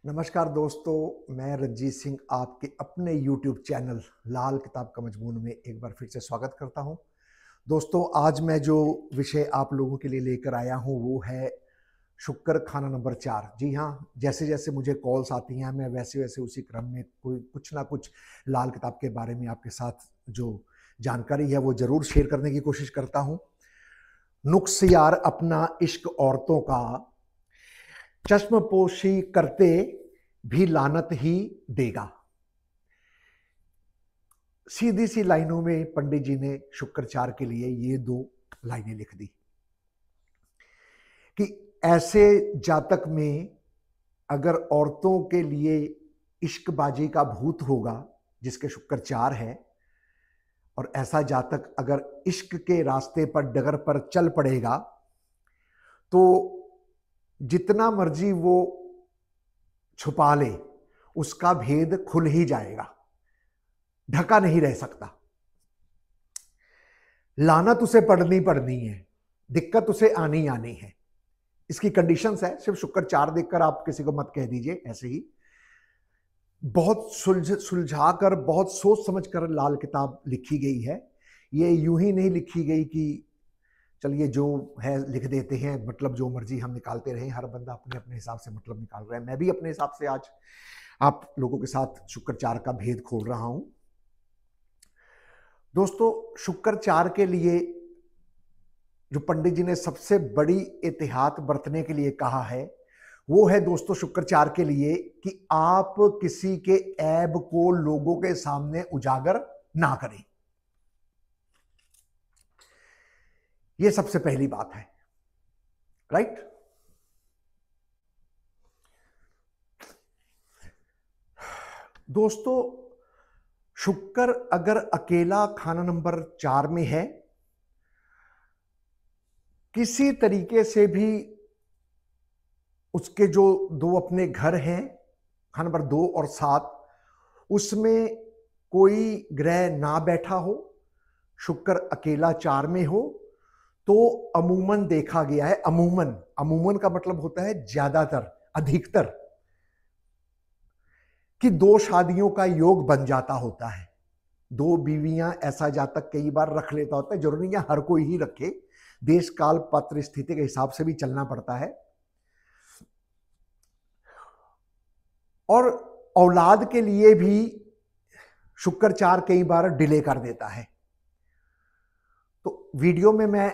नमस्कार दोस्तों, मैं रंजीत सिंह आपके अपने YouTube चैनल लाल किताब का मजमून में एक बार फिर से स्वागत करता हूं। दोस्तों, आज मैं जो विषय आप लोगों के लिए लेकर आया हूं वो है शुक्र खाना नंबर 4। जी हाँ, जैसे जैसे मुझे कॉल्स आती हैं मैं वैसे वैसे उसी क्रम में कोई कुछ ना कुछ लाल किताब के बारे में आपके साथ जो जानकारी है वो ज़रूर शेयर करने की कोशिश करता हूँ। नुक्स यार अपना इश्क औरतों का, चश्मपोशी करते भी लानत ही देगा। सीधी सी लाइनों में पंडित जी ने शुक्राचार के लिए ये दो लाइनें लिख दी कि ऐसे जातक में अगर औरतों के लिए इश्कबाजी का भूत होगा जिसके शुक्राचार है, और ऐसा जातक अगर इश्क के रास्ते पर डगर पर चल पड़ेगा तो जितना मर्जी वो छुपा ले उसका भेद खुल ही जाएगा, ढका नहीं रह सकता। लानत उसे पड़नी पड़नी है, दिक्कत उसे आनी आनी है। इसकी कंडीशंस है, सिर्फ शुक्राचार देखकर आप किसी को मत कह दीजिए ऐसे ही। बहुत सुलझा कर, बहुत सोच समझ कर लाल किताब लिखी गई है। ये यूं ही नहीं लिखी गई कि चलिए जो है लिख देते हैं, मतलब जो मर्जी हम निकालते रहे। हर बंदा अपने अपने हिसाब से मतलब निकाल रहा है। मैं भी अपने हिसाब से आज आप लोगों के साथ शुक्राचार का भेद खोल रहा हूं। दोस्तों, शुक्राचार के लिए जो पंडित जी ने सबसे बड़ी एहतियात बरतने के लिए कहा है वो है दोस्तों शुक्राचार के लिए कि आप किसी के ऐब को लोगों के सामने उजागर ना करें। ये सबसे पहली बात है, राइट। दोस्तों, शुक्र अगर अकेला खाना नंबर 4 में है, किसी तरीके से भी उसके जो दो अपने घर हैं, खाना नंबर 2 और 7, उसमें कोई ग्रह ना बैठा हो, शुक्र अकेला 4 में हो, तो अमूमन देखा गया है, अमूमन का मतलब होता है ज्यादातर, अधिकतर, कि 2 शादियों का योग बन जाता होता है। 2 बीवियां ऐसा जातक कई बार रख लेता होता है। जरूरी नहीं है हर कोई ही रखे, देश काल पात्र स्थिति के हिसाब से भी चलना पड़ता है। और औलाद के लिए भी शुक्राचार कई बार डिले कर देता है। तो वीडियो में मैं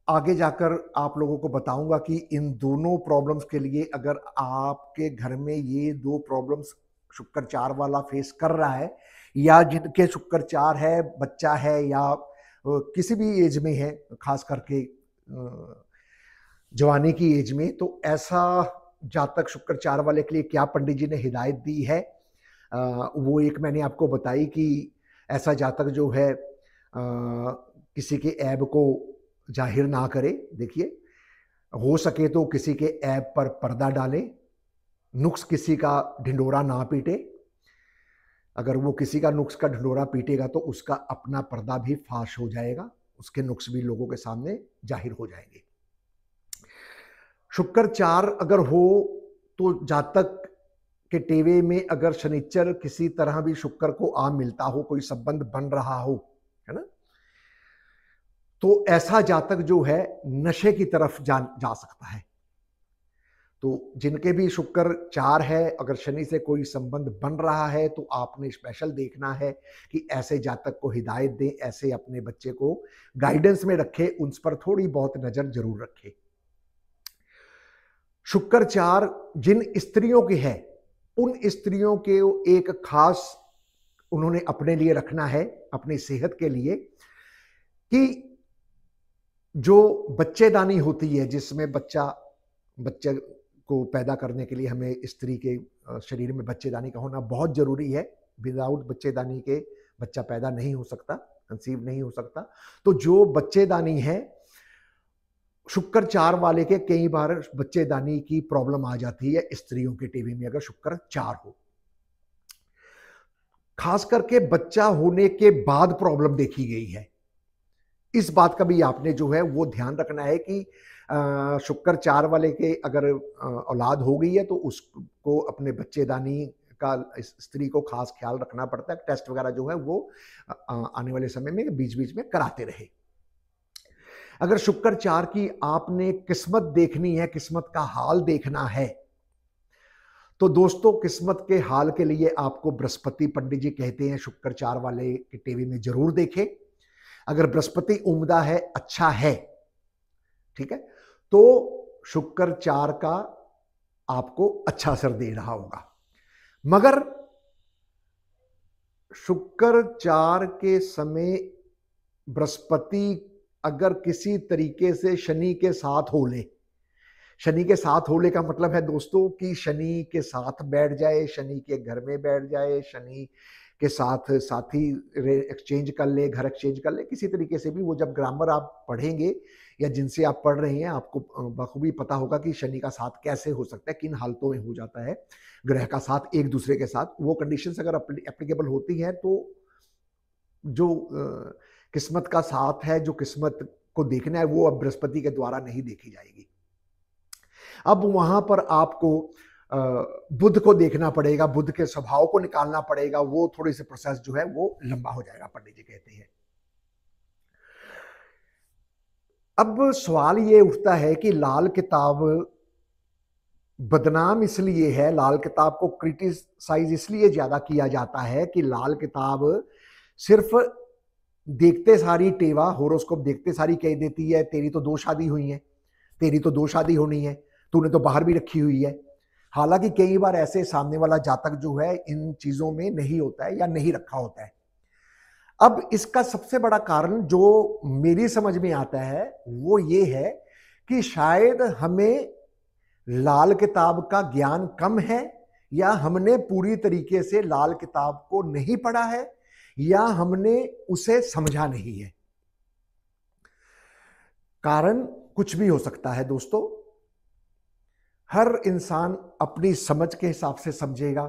आगे जाकर आप लोगों को बताऊंगा कि इन दोनों प्रॉब्लम्स के लिए अगर आपके घर में ये 2 प्रॉब्लम्स शुक्राचार वाला फेस कर रहा है, या जिनके शुक्राचार है, बच्चा है या किसी भी एज में है, खास करके जवानी की एज में, तो ऐसा जातक शुक्राचार वाले के लिए क्या पंडित जी ने हिदायत दी है वो एक मैंने आपको बताई कि ऐसा जातक जो है किसी के ऐब को जाहिर ना करे। देखिए, हो सके तो किसी के ऐब पर पर्दा डाले, नुक्स किसी का ढिंडोरा ना पीटे। अगर वो किसी का नुक्स का ढिंडोरा पीटेगा तो उसका अपना पर्दा भी फाश हो जाएगा, उसके नुक्स भी लोगों के सामने जाहिर हो जाएंगे। शुक्राचार अगर हो तो जातक के टेवे में अगर शनिचर किसी तरह भी शुक्र को आ मिलता हो, कोई संबंध बन रहा हो, है ना, तो ऐसा जातक जो है नशे की तरफ जा सकता है। तो जिनके भी शुक्र 4 है, अगर शनि से कोई संबंध बन रहा है तो आपने स्पेशल देखना है कि ऐसे जातक को हिदायत दें, ऐसे अपने बच्चे को गाइडेंस में रखे, उन पर थोड़ी बहुत नजर जरूर रखे। शुक्र 4 जिन स्त्रियों की है, उन स्त्रियों के एक खास उन्होंने अपने लिए रखना है, अपनी सेहत के लिए, कि जो बच्चेदानी होती है, जिसमें बच्चे को पैदा करने के लिए हमें स्त्री के शरीर में बच्चेदानी का होना बहुत जरूरी है। विदाउट बच्चेदानी के बच्चा पैदा नहीं हो सकता, कंसीव नहीं हो सकता। तो जो बच्चेदानी है, शुक्र 4 वाले के कई बार बच्चेदानी की प्रॉब्लम आ जाती है स्त्रियों के टीवी में, अगर शुक्र 4 हो। खास करके बच्चा होने के बाद प्रॉब्लम देखी गई है। इस बात का भी आपने जो है वो ध्यान रखना है कि शुक्र 4 वाले के अगर औलाद हो गई है तो को अपने बच्चेदानी का, स्त्री को खास ख्याल रखना पड़ता है। टेस्ट वगैरह जो है वो आने वाले समय में बीच बीच में कराते रहे। अगर शुक्र 4 की आपने किस्मत देखनी है, किस्मत का हाल देखना है, तो दोस्तों किस्मत के हाल के लिए आपको बृहस्पति, पंडित जी कहते हैं शुक्र 4 वाले की टीवी में जरूर देखें। अगर बृहस्पति उम्दा है, अच्छा है, ठीक है, तो शुक्र 4 का आपको अच्छा असर दे रहा होगा। मगर शुक्र 4 के समय बृहस्पति अगर किसी तरीके से शनि के साथ हो ले, शनि के साथ होने का मतलब है दोस्तों कि शनि के साथ बैठ जाए, शनि के घर में बैठ जाए, शनि के साथ साथी एक्सचेंज कर ले, घर एक्सचेंज कर ले, किसी तरीके से भी। वो जब ग्रामर आप पढ़ेंगे या जिनसे आप पढ़ रहे हैं, आपको बखूबी पता होगा कि शनि का साथ कैसे हो सकता है, किन हालतों में हो जाता है ग्रह का साथ एक दूसरे के साथ। वो कंडीशंस अगर एप्लीकेबल होती हैं तो जो किस्मत का साथ है, जो किस्मत को देखना है, वो अब बृहस्पति के द्वारा नहीं देखी जाएगी। अब वहां पर आपको बुध को देखना पड़ेगा, बुध के स्वभाव को निकालना पड़ेगा। वो थोड़ी सी प्रोसेस जो है वो लंबा हो जाएगा, पंडित जी कहते हैं। अब सवाल ये उठता है कि लाल किताब बदनाम इसलिए है, लाल किताब को क्रिटिसाइज इसलिए ज्यादा किया जाता है कि लाल किताब सिर्फ देखते सारी टेवा, होरोस्कोप देखते सारी कह देती है तेरी तो 2 शादी हुई है, तेरी तो 2 शादी होनी है, तूने तो बाहर भी रखी हुई है। हालांकि कई बार ऐसे सामने वाला जातक जो है इन चीजों में नहीं होता है या नहीं रखा होता है। अब इसका सबसे बड़ा कारण जो मेरी समझ में आता है वो ये है कि शायद हमें लाल किताब का ज्ञान कम है, या हमने पूरी तरीके से लाल किताब को नहीं पढ़ा है, या हमने उसे समझा नहीं है। कारण कुछ भी हो सकता है दोस्तों। हर इंसान अपनी समझ के हिसाब से समझेगा,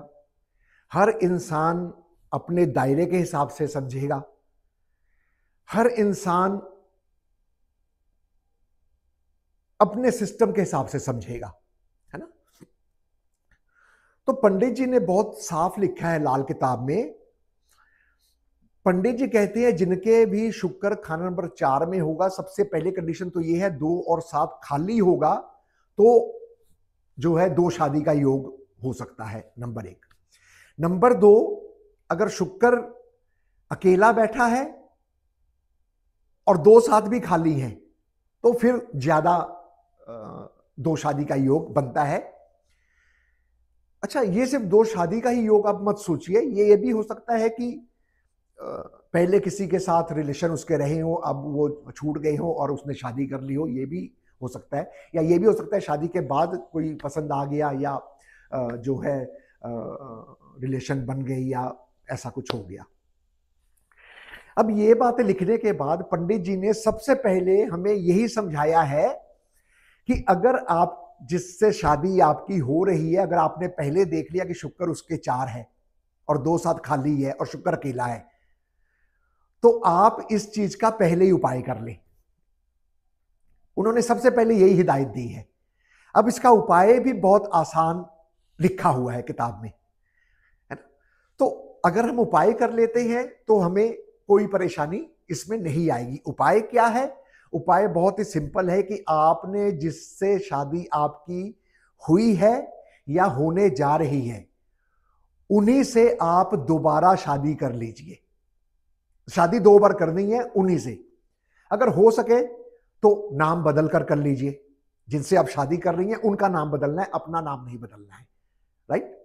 हर इंसान अपने दायरे के हिसाब से समझेगा, हर इंसान अपने सिस्टम के हिसाब से समझेगा, है ना। तो पंडित जी ने बहुत साफ लिखा है लाल किताब में। पंडित जी कहते हैं जिनके भी शुक्र खाना नंबर 4 में होगा, सबसे पहले कंडीशन तो यह है 2 और 7 खाली होगा तो जो है 2 शादी का योग हो सकता है, नंबर 1। नंबर 2, अगर शुक्र अकेला बैठा है और 2 7 भी खाली हैं तो फिर ज्यादा 2 शादी का योग बनता है। अच्छा, ये सिर्फ 2 शादी का ही योग आप मत सोचिए, ये भी हो सकता है कि पहले किसी के साथ रिलेशन उसके रहे हो, अब वो छूट गए हो और उसने शादी कर ली हो, ये भी हो सकता है। या ये भी हो सकता है शादी के बाद कोई पसंद आ गया, या जो है रिलेशन बन गई, या ऐसा कुछ हो गया। अब ये बातें लिखने के बाद पंडित जी ने सबसे पहले हमें यही समझाया है कि अगर आप जिससे शादी आपकी हो रही है, अगर आपने पहले देख लिया कि शुक्र उसके 4 है और 2 7 खाली है और शुक्र अकेला है, तो आप इस चीज का पहले ही उपाय कर लें। उन्होंने सबसे पहले यही हिदायत दी है। अब इसका उपाय भी बहुत आसान लिखा हुआ है किताब में, है ना। तो अगर हम उपाय कर लेते हैं तो हमें कोई परेशानी इसमें नहीं आएगी। उपाय क्या है? उपाय बहुत ही सिंपल है कि आपने जिससे शादी आपकी हुई है या होने जा रही है, उन्हीं से आप दोबारा शादी कर लीजिए। शादी 2 बार करनी है उन्हीं से। अगर हो सके तो नाम बदल कर लीजिए। जिनसे आप शादी कर रही हैं उनका नाम बदलना है, अपना नाम नहीं बदलना है, राइट।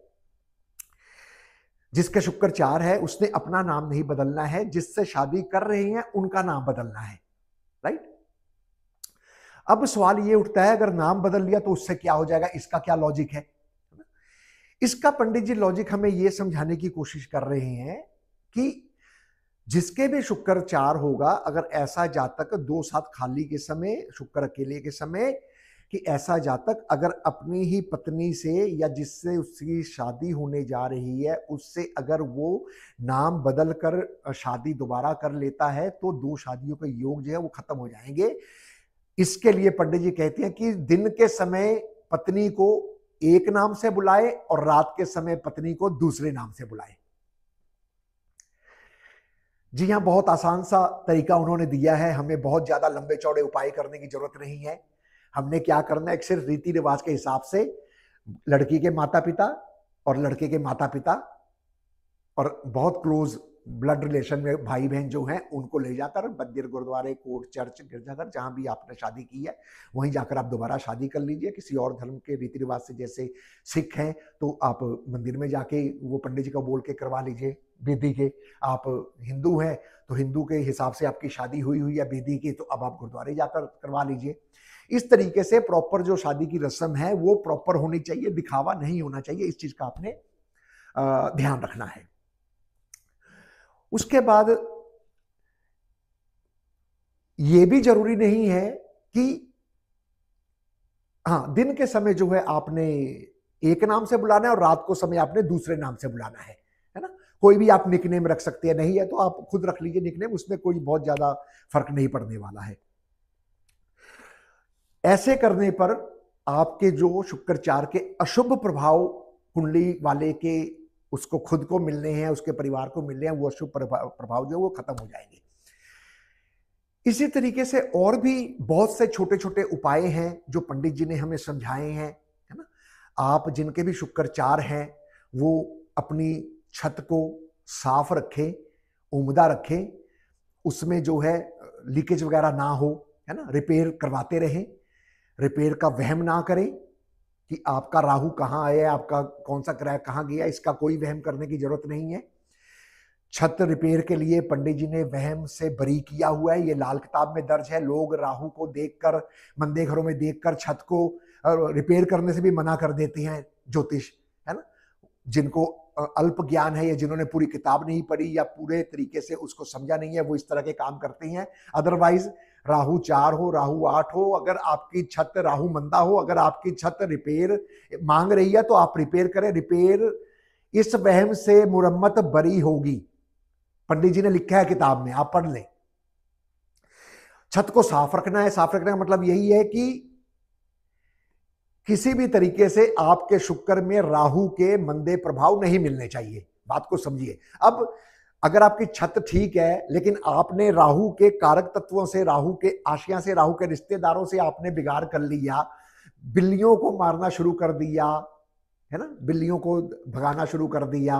जिसके शुक्र 4 है उसने अपना नाम नहीं बदलना है, जिससे शादी कर रहे हैं उनका नाम बदलना है, राइट। अब सवाल ये उठता है अगर नाम बदल लिया तो उससे क्या हो जाएगा, इसका क्या लॉजिक है? इसका पंडित जी लॉजिक हमें यह समझाने की कोशिश कर रहे हैं कि जिसके भी शुक्र 4 होगा, अगर ऐसा जातक 2 7 खाली के समय, शुक्र अकेले के समय, कि ऐसा जातक अगर अपनी ही पत्नी से या जिससे उसकी शादी होने जा रही है उससे अगर वो नाम बदल कर शादी दोबारा कर लेता है तो 2 शादियों के योग जो है वो खत्म हो जाएंगे। इसके लिए पंडित जी कहते हैं कि दिन के समय पत्नी को एक नाम से बुलाए और रात के समय पत्नी को दूसरे नाम से बुलाए। जी हां, बहुत आसान सा तरीका उन्होंने दिया है, हमें बहुत ज्यादा लंबे चौड़े उपाय करने की जरूरत नहीं है। हमने क्या करना है, सिर्फ रीति रिवाज के हिसाब से लड़की के माता पिता और लड़के के माता पिता और बहुत क्लोज ब्लड रिलेशन में भाई बहन जो हैं उनको ले जाकर मंदिर, गुरुद्वारे, कोर्ट, चर्च, गिरजाघर, जहां भी आपने शादी की है वहीं जाकर आप दोबारा शादी कर लीजिए। किसी और धर्म के रीति रिवाज से, जैसे सिख हैं तो आप मंदिर में जाके वो पंडित जी को बोल के करवा लीजिए विधि के। आप हिंदू हैं तो हिंदू के हिसाब से आपकी शादी हुई है विधि की, तो अब आप गुरुद्वारे जाकर करवा लीजिए। इस तरीके से प्रॉपर जो शादी की रस्म है वो प्रॉपर होनी चाहिए, दिखावा नहीं होना चाहिए। इस चीज का आपने ध्यान रखना है। उसके बाद यह भी जरूरी नहीं है कि हाँ, दिन के समय जो है आपने एक नाम से बुलाना है और रात को समय आपने दूसरे नाम से बुलाना है ना। कोई भी आप निकनेम रख सकते हैं, नहीं है तो आप खुद रख लीजिए निकनेम, उसमें कोई बहुत ज्यादा फर्क नहीं पड़ने वाला है। ऐसे करने पर आपके जो शुक्राचार के अशुभ प्रभाव कुंडली वाले के उसको खुद को मिलने हैं, उसके परिवार को मिलने हैं, वो अशुभ प्रभाव जो है वो खत्म हो जाएंगे। इसी तरीके से और भी बहुत से छोटे छोटे उपाय हैं जो पंडित जी ने हमें समझाए हैं, है ना। आप जिनके भी शुक्राचार हैं वो अपनी छत को साफ रखें, उम्दा रखें, उसमें जो है लीकेज वगैरह ना हो, है ना। रिपेयर करवाते रहें, रिपेयर का वहम ना करें कि आपका राहु कहाँ आया, आपका कौन सा ग्रह कहाँ गया, इसका कोई वहम करने की जरूरत नहीं है। छत रिपेयर के लिए पंडित जी ने वहम से बरी किया हुआ है, ये लाल किताब में दर्ज है। लोग राहु को देखकर, मंदे घरों में देखकर छत को रिपेयर करने से भी मना कर देते हैं ज्योतिष, है ना। जिनको अल्प ज्ञान है या जिन्होंने पूरी किताब नहीं पढ़ी या पूरे तरीके से उसको समझा नहीं है, वो इस तरह के काम करते हैं। अदरवाइज राहु 4 हो, राहु 8 हो, अगर आपकी छत राहु मंदा हो, अगर आपकी छत रिपेयर मांग रही है तो आप रिपेयर करें। रिपेयर इस वहम से मुरम्मत बरी होगी, पंडित जी ने लिखा है किताब में, आप पढ़ लें। छत को साफ रखना है। साफ रखने का मतलब यही है कि किसी भी तरीके से आपके शुक्र में राहु के मंदे प्रभाव नहीं मिलने चाहिए। बात को समझिए। अब अगर आपकी छत ठीक है लेकिन आपने राहु के कारक तत्वों से, राहु के आशिया से, राहु के रिश्तेदारों से आपने बिगाड़ कर लिया, बिल्लियों को मारना शुरू कर दिया, है ना, बिल्लियों को भगाना शुरू कर दिया,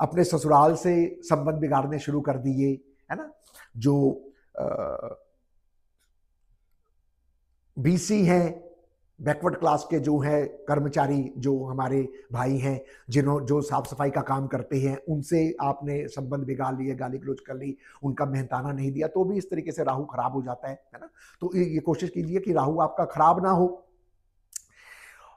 अपने ससुराल से संबंध बिगाड़ने शुरू कर दिए, है ना। जो बीसी हैं, बैकवर्ड क्लास के जो है कर्मचारी, जो हमारे भाई हैं, जो साफ सफाई का काम करते हैं, उनसे आपने संबंध बिगाड़ लिए, गाली गलौज कर ली, उनका मेहनताना नहीं दिया, तो भी इस तरीके से राहु खराब हो जाता है ना। तो ये कोशिश कीजिए कि राहु आपका खराब ना हो।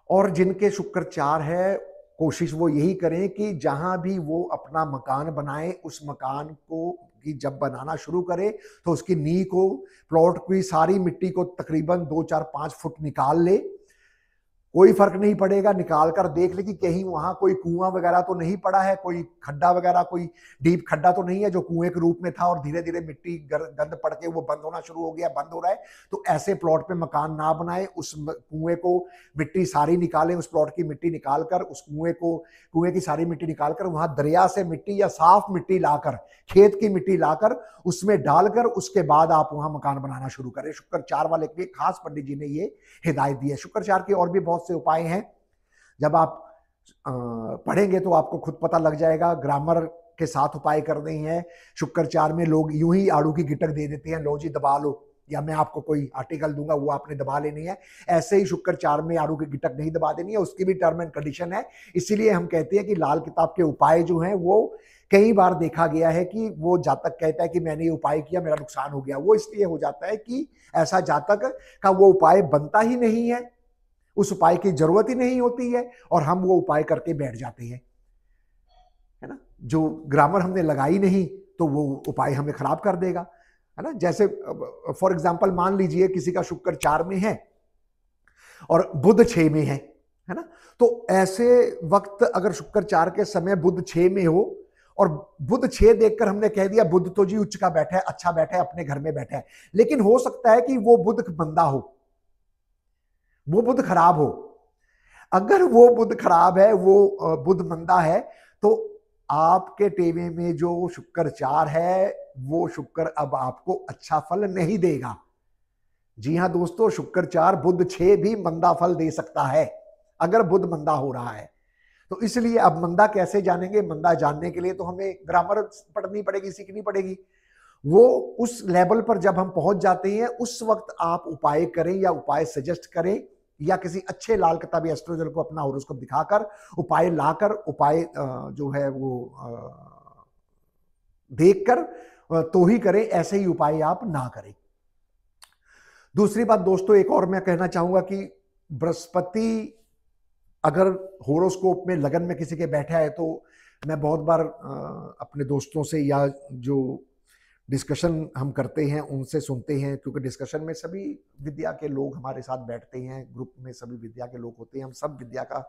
और जिनके शुक्राचार है, कोशिश वो यही करें कि जहां भी वो अपना मकान बनाए, उस मकान को कि जब बनाना शुरू करे तो उसकी नींव को, प्लॉट की सारी मिट्टी को तकरीबन 2, 4, 5 फुट निकाल ले। कोई फर्क नहीं पड़ेगा, निकाल कर देख ले कि कहीं वहां कोई कुआं वगैरह तो नहीं पड़ा है, कोई खड्डा वगैरह, कोई डीप खड्डा तो नहीं है जो कुएं के रूप में था और धीरे धीरे मिट्टी गंद पड़ के वो बंद होना शुरू हो गया, बंद हो रहा है। तो ऐसे प्लॉट पे मकान ना बनाए। उस कुएं को मिट्टी सारी निकालें, उस प्लॉट की मिट्टी निकालकर, उस कुएं की सारी मिट्टी निकालकर वहां दरिया से मिट्टी या साफ मिट्टी लाकर, खेत की मिट्टी लाकर उसमें डालकर उसके बाद आप वहां मकान बनाना शुरू करें। शुक्राचार वाले के खास पंडित जी ने ये हिदायत दी है। शुक्राचार के और भी बहुत से उपाय हैं, जब आप पढ़ेंगे तो आपको खुद पता लग जाएगा। ग्रामर के साथ उपाय करने हैं। शुक्राचार में लोग यूं ही आड़ू की गिटक दे देते हैं, लो जी दबा लो, या मैं आपको कोई आर्टिकल दूंगा वो आपने दबा लेनी है। ऐसे ही शुक्राचार में आड़ू की गिटक नहीं दबा देनी है, उसकी भी टर्म एंड कंडीशन है। इसीलिए हम कहते हैं कि लाल किताब के उपाय जो हैं वो कई बार देखा गया है कि वो जातक कहता है कि मैंने ये उपाय किया, मेरा नुकसान हो गया। वो इसलिए हो जाता है कि ऐसा जातक का वो उपाय बनता ही नहीं है, उस उपाय की जरूरत ही नहीं होती है और हम वो उपाय करके बैठ जाते हैं, है ना। जो ग्रामर हमने लगाई नहीं तो वो उपाय हमें खराब कर देगा, है ना। जैसे फॉर एग्जांपल मान लीजिए किसी का शुक्र 4 में है और बुध 6 में है ना। तो ऐसे वक्त अगर शुक्र 4 के समय बुध 6 में हो और बुध 6 देखकर हमने कह दिया बुध तो जी उच्च का बैठा है, अच्छा बैठा है, अपने घर में बैठा है, लेकिन हो सकता है कि वो बुध मंदा हो, वो बुध खराब हो। अगर वो बुध खराब है, वो बुध मंदा है, तो आपके टेवे में जो शुक्र 4 है, वो शुक्र अब आपको अच्छा फल नहीं देगा। जी हां दोस्तों, शुक्र 4 बुध 6 भी मंदा फल दे सकता है अगर बुध मंदा हो रहा है। तो इसलिए अब मंदा कैसे जानेंगे? मंदा जानने के लिए तो हमें ग्रामर पढ़नी पड़ेगी, सीखनी पड़ेगी। वो उस लेवल पर जब हम पहुंच जाते हैं, उस वक्त आप उपाय करें या उपाय सजेस्ट करें, या किसी अच्छे लाल किताबी एस्ट्रोलॉजर को अपना हॉरोस्कोप दिखाकर उपाय लाकर, उपाय जो है वो देखकर तो ही करें, ऐसे ही उपाय आप ना करें। दूसरी बात दोस्तों, एक और मैं कहना चाहूंगा कि बृहस्पति अगर होरोस्कोप में लगन में किसी के बैठा है, तो मैं बहुत बार अपने दोस्तों से या जो डिस्कशन हम करते हैं उनसे सुनते हैं, क्योंकि डिस्कशन में सभी विद्या के लोग हमारे साथ बैठते हैं, ग्रुप में सभी विद्या के लोग होते हैं, हम सब विद्या का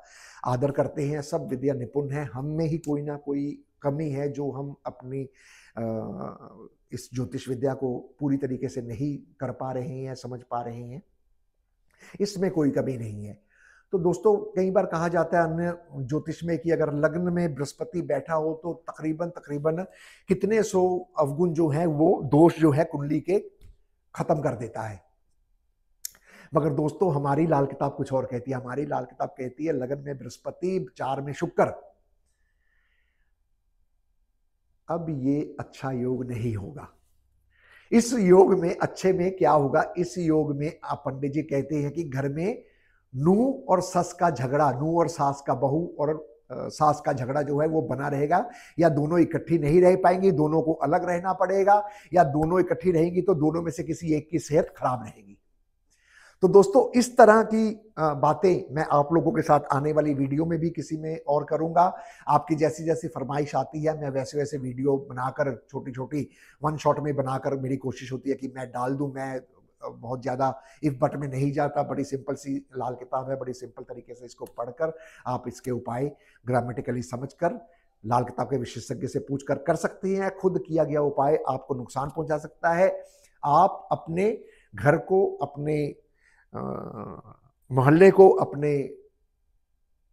आदर करते हैं, सब विद्या निपुण हैं। हम में ही कोई ना कोई कमी है जो हम अपनी इस ज्योतिष विद्या को पूरी तरीके से नहीं कर पा रहे हैं, समझ पा रहे हैं। इसमें कोई कमी नहीं है। तो दोस्तों, कई बार कहा जाता है अन्य ज्योतिष में कि अगर लग्न में बृहस्पति बैठा हो तो तकरीबन कितने सौ अवगुण जो है, वो दोष जो है कुंडली के खत्म कर देता है। मगर दोस्तों, हमारी लाल किताब कुछ और कहती है। हमारी लाल किताब कहती है लगन में बृहस्पति, 4 में शुक्र, अब ये अच्छा योग नहीं होगा। इस योग में अच्छे में क्या होगा? इस योग में आप पंडित जी कहते हैं कि घर में नूह और सस का झगड़ा, नूह और सास का, बहू और सास का झगड़ा जो है वो बना रहेगा, या दोनों इकट्ठी नहीं रह पाएंगी, दोनों को अलग रहना पड़ेगा, या दोनों इकट्ठी रहेंगी तो दोनों में से किसी एक की सेहत खराब रहेगी। तो दोस्तों, इस तरह की बातें मैं आप लोगों के साथ आने वाली वीडियो में भी किसी में और करूंगा। आपकी जैसी जैसी फरमाइश आती है, मैं वैसे वैसे वीडियो बनाकर, छोटी छोटी वन शॉट में बनाकर, मेरी कोशिश होती है कि मैं डाल दूं। मैं बहुत ज्यादा इफ बट में नहीं जाता। बड़ी सिंपल सी लाल किताब है, बड़ी सिंपल तरीके से इसको पढ़कर आप इसके उपाय ग्रामेटिकली समझकर, लाल किताब के विशेषज्ञ से पूछकर कर सकते हैं। खुद किया गया उपाय आपको नुकसान पहुंचा सकता है। आप अपने घर को, अपने मोहल्ले को, अपने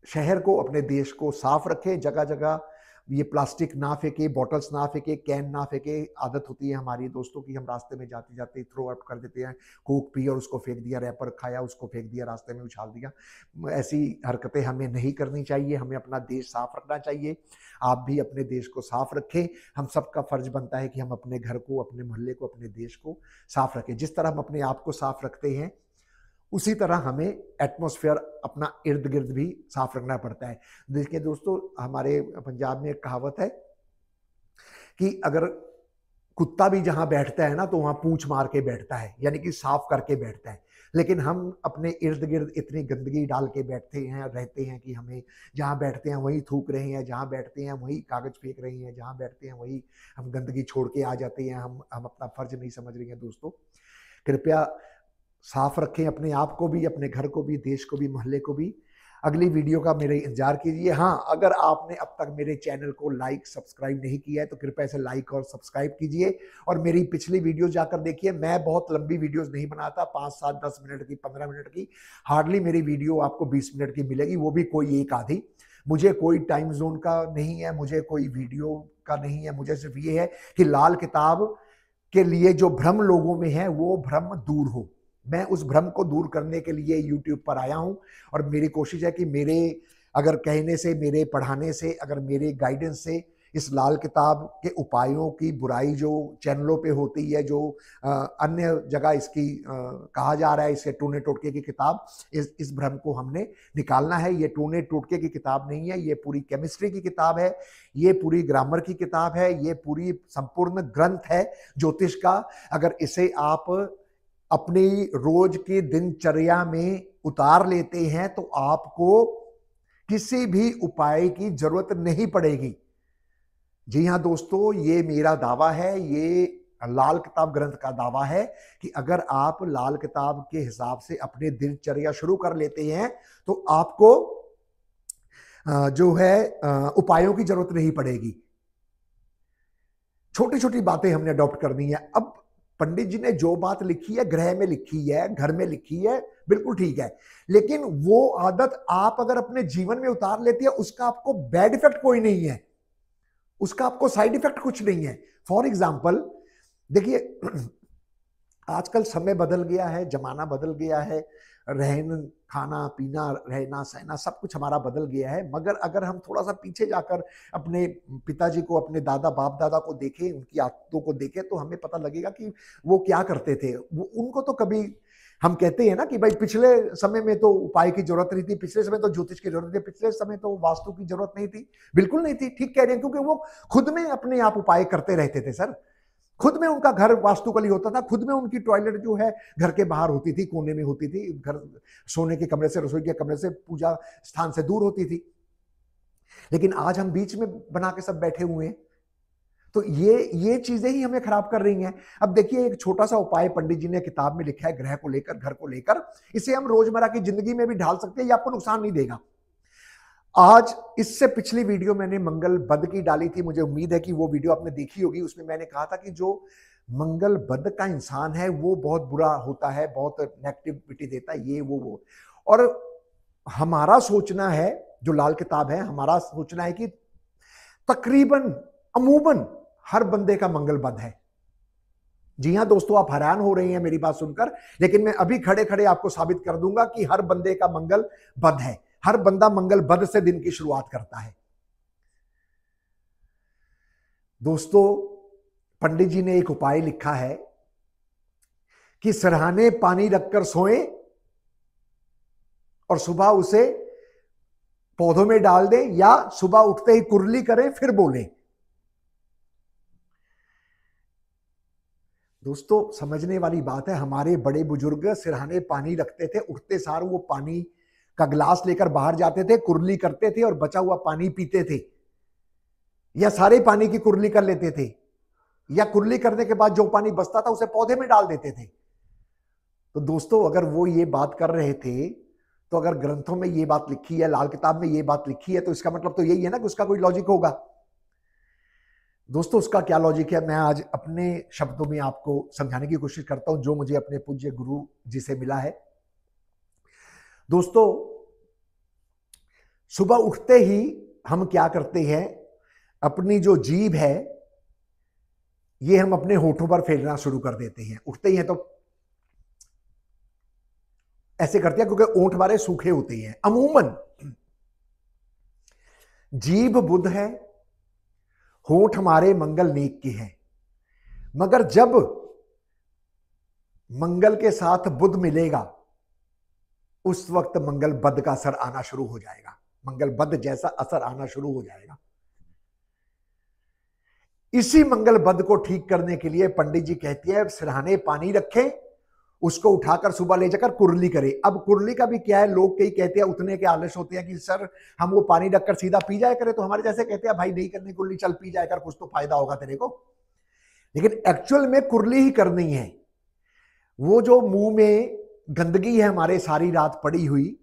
शहर को, अपने देश को साफ रखें। जगह जगह ये प्लास्टिक ना फेंके, बॉटल्स ना फेंके, कैन ना फेंके। आदत होती है हमारी दोस्तों की, हम रास्ते में जाते जाते थ्रो आउट कर देते हैं। कोक पी और उसको फेंक दिया, रैपर खाया उसको फेंक दिया, रास्ते में उछाल दिया। ऐसी हरकतें हमें नहीं करनी चाहिए। हमें अपना देश साफ रखना चाहिए। आप भी अपने देश को साफ रखें। हम सबका फर्ज बनता है कि हम अपने घर को, अपने मोहल्ले को, अपने देश को साफ रखें। जिस तरह हम अपने आप को साफ रखते हैं, उसी तरह हमें एटमॉस्फेयर, अपना इर्द गिर्द भी साफ रखना पड़ता है। देखिए दोस्तों, हमारे पंजाब में एक कहावत है कि अगर कुत्ता भी जहां बैठता है ना, तो वहां पूंछ मार के बैठता है, यानी कि साफ करके बैठता है। लेकिन हम अपने इर्द गिर्द इतनी गंदगी डाल के बैठते हैं, रहते हैं कि हमें जहां बैठते हैं वहीं थूक रहे हैं, जहां बैठते हैं वहीं कागज फेंक रहे हैं, जहां बैठते हैं वहीं हम गंदगी छोड़ के आ जाते हैं। हम अपना फर्ज नहीं समझ रहे हैं। दोस्तों, कृपया साफ रखें अपने आप को भी, अपने घर को भी, देश को भी, मोहल्ले को भी। अगली वीडियो का मेरे इंतजार कीजिए। हाँ, अगर आपने अब तक मेरे चैनल को लाइक सब्सक्राइब नहीं किया है तो कृपया इसे लाइक और सब्सक्राइब कीजिए, और मेरी पिछली वीडियो जाकर देखिए। मैं बहुत लंबी वीडियोस नहीं बनाता, 5, 7, 10 मिनट की, 15 मिनट की, हार्डली मेरी वीडियो आपको 20 मिनट की मिलेगी, वो भी कोई एक आधी। मुझे कोई टाइम जोन का नहीं है, मुझे कोई वीडियो का नहीं है। मुझे सिर्फ ये है कि लाल किताब के लिए जो भ्रम लोगों में है, वो भ्रम दूर हो। मैं उस भ्रम को दूर करने के लिए YouTube पर आया हूं, और मेरी कोशिश है कि मेरे अगर कहने से, मेरे पढ़ाने से, अगर मेरे गाइडेंस से इस लाल किताब के उपायों की बुराई जो चैनलों पे होती है, जो अन्य जगह इसकी कहा जा रहा है इसके टूने टोटके की किताब, इस भ्रम को हमने निकालना है। ये टूने टोटके की किताब नहीं है, ये पूरी केमिस्ट्री की किताब है, ये पूरी ग्रामर की किताब है, ये पूरी संपूर्ण ग्रंथ है ज्योतिष का। अगर इसे आप अपनी रोज की दिनचर्या में उतार लेते हैं तो आपको किसी भी उपाय की जरूरत नहीं पड़ेगी। जी हां दोस्तों, ये मेरा दावा है, ये लाल किताब ग्रंथ का दावा है कि अगर आप लाल किताब के हिसाब से अपनी दिनचर्या शुरू कर लेते हैं तो आपको जो है उपायों की जरूरत नहीं पड़ेगी। छोटी छोटी बातें हमने अडॉप्ट करनी है। अब पंडित जी ने जो बात लिखी है ग्रह में लिखी है, घर में लिखी है, बिल्कुल ठीक है, लेकिन वो आदत आप अगर अपने जीवन में उतार लेती है, उसका आपको बैड इफेक्ट कोई नहीं है, उसका आपको साइड इफेक्ट कुछ नहीं है। फॉर एग्जाम्पल देखिए, आजकल समय बदल गया है, जमाना बदल गया है, रहन खाना पीना रहना सहना सब कुछ हमारा बदल गया है, मगर अगर हम थोड़ा सा पीछे जाकर अपने पिताजी को, अपने दादा बाप दादा को देखें, उनकी आदतों को देखें, तो हमें पता लगेगा कि वो क्या करते थे। वो उनको तो कभी, हम कहते हैं ना कि भाई पिछले समय में तो उपाय की जरूरत नहीं थी, पिछले समय तो ज्योतिष की जरूरत थी, पिछले समय तो वास्तु की जरूरत नहीं थी। बिल्कुल नहीं थी, ठीक कह रहे हैं, क्योंकि वो खुद में अपने आप उपाय करते रहते थे सर। खुद में उनका घर वास्तुकली होता था, खुद में उनकी टॉयलेट जो है घर के बाहर होती थी, कोने में होती थी, घर सोने के कमरे से, रसोई के कमरे से, पूजा स्थान से दूर होती थी। लेकिन आज हम बीच में बना के सब बैठे हुए हैं, तो ये चीजें ही हमें खराब कर रही हैं। अब देखिए, एक छोटा सा उपाय पंडित जी ने किताब में लिखा है ग्रह को लेकर, घर को लेकर, इसे हम रोजमर्रा की जिंदगी में भी ढाल सकते हैं, ये आपको नुकसान नहीं देगा। आज इससे पिछली वीडियो मैंने मंगल बद की डाली थी, मुझे उम्मीद है कि वो वीडियो आपने देखी होगी। उसमें मैंने कहा था कि जो मंगल बद का इंसान है वो बहुत बुरा होता है, बहुत नेगेटिविटी देता है, ये वो। और हमारा सोचना है, जो लाल किताब है, हमारा सोचना है कि तकरीबन अमूमन हर बंदे का मंगल बद है। जी हां दोस्तों, आप हैरान हो रहे हैं मेरी बात सुनकर, लेकिन मैं अभी खड़े खड़े आपको साबित कर दूंगा कि हर बंदे का मंगल बद है। हर बंदा मंगल बद से दिन की शुरुआत करता है। दोस्तों, पंडित जी ने एक उपाय लिखा है कि सिरहाने पानी रखकर सोएं और सुबह उसे पौधों में डाल दें, या सुबह उठते ही कुरली करें फिर बोलें। दोस्तों, समझने वाली बात है, हमारे बड़े बुजुर्ग सिरहाने पानी रखते थे, उठते सार वो पानी का गिलास लेकर बाहर जाते थे, कुरली करते थे और बचा हुआ पानी पीते थे, या सारे पानी की कुरली कर लेते थे, या कुरली करने के बाद जो पानी बचता था उसे पौधे में डाल देते थे। तो दोस्तों, अगर वो ये बात कर रहे थे, तो अगर ग्रंथों में ये बात लिखी है, लाल किताब में ये बात लिखी है, तो इसका मतलब तो यही है ना कि उसका कोई लॉजिक होगा। दोस्तों, उसका क्या लॉजिक है, मैं आज अपने शब्दों में आपको समझाने की कोशिश करता हूं, जो मुझे अपने पूज्य गुरु जी से मिला है। दोस्तों, सुबह उठते ही हम क्या करते हैं, अपनी जो जीभ है ये हम अपने होठों पर फेरना शुरू कर देते हैं। उठते ही हैं तो ऐसे करते हैं, क्योंकि ओंठ हमारे सूखे होते हैं। अमूमन जीभ बुध है, होठ हमारे मंगल नेक के हैं, मगर जब मंगल के साथ बुध मिलेगा उस वक्त मंगल बद का असर आना शुरू हो जाएगा, मंगल बद जैसा असर आना शुरू हो जाएगा। इसी मंगल बद को ठीक करने के लिए पंडित जी कहती है सिरहाने पानी रखें, उसको उठाकर सुबह ले जाकर कुरली करें। अब कुरली का भी क्या है, लोग कई कहते हैं, उतने के आलस होते हैं कि सर हम वो पानी रखकर सीधा पी जाए करें, तो हमारे जैसे कहते हैं भाई नहीं करनी कुरली, चल पी जाए कर, कुछ तो फायदा होगा तेरे को। लेकिन एक्चुअल में कुरली ही करनी है। वो जो मुंह में गंदगी है हमारे सारी रात पड़ी हुई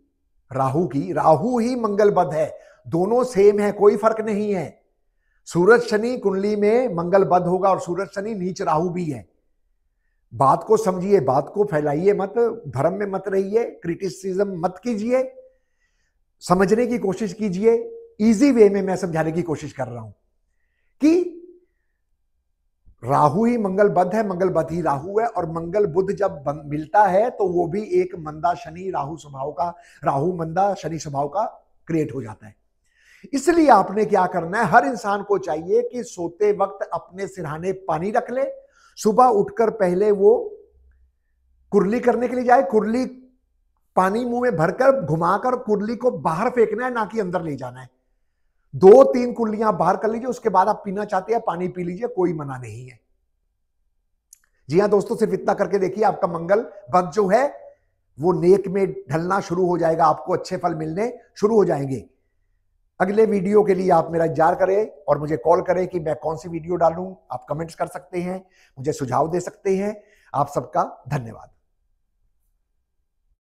राहु की, राहु ही मंगल बद है, दोनों सेम है, कोई फर्क नहीं है। सूरज शनि कुंडली में मंगल बद होगा और सूरज शनि नीच राहु भी है। बात को समझिए, बात को फैलाइए मत, धर्म में मत रहिए, क्रिटिसिज्म मत कीजिए, समझने की कोशिश कीजिए। इजी वे में मैं समझाने की कोशिश कर रहा हूं कि राहु ही मंगल बद है, मंगल बद ही राहु है, और मंगल बुध जब मिलता है तो वो भी एक मंदा शनि राहु स्वभाव का, राहु मंदा शनि स्वभाव का क्रिएट हो जाता है। इसलिए आपने क्या करना है, हर इंसान को चाहिए कि सोते वक्त अपने सिरहाने पानी रख ले, सुबह उठकर पहले वो कुरली करने के लिए जाए, कुरली पानी मुंह में भरकर घुमाकर कुरली को बाहर फेंकना है, ना कि अंदर ले जाना है। 2-3 कुल्लियां बाहर कर लीजिए, उसके बाद आप पीना चाहते हैं पानी पी लीजिए, कोई मना नहीं है। जी हां दोस्तों, सिर्फ इतना करके देखिए, आपका मंगल बद जो है वो नेक में ढलना शुरू हो जाएगा, आपको अच्छे फल मिलने शुरू हो जाएंगे। अगले वीडियो के लिए आप मेरा इंतजार करें और मुझे कॉल करें कि मैं कौन सी वीडियो डालूं। आप कमेंट्स कर सकते हैं, मुझे सुझाव दे सकते हैं। आप सबका धन्यवाद।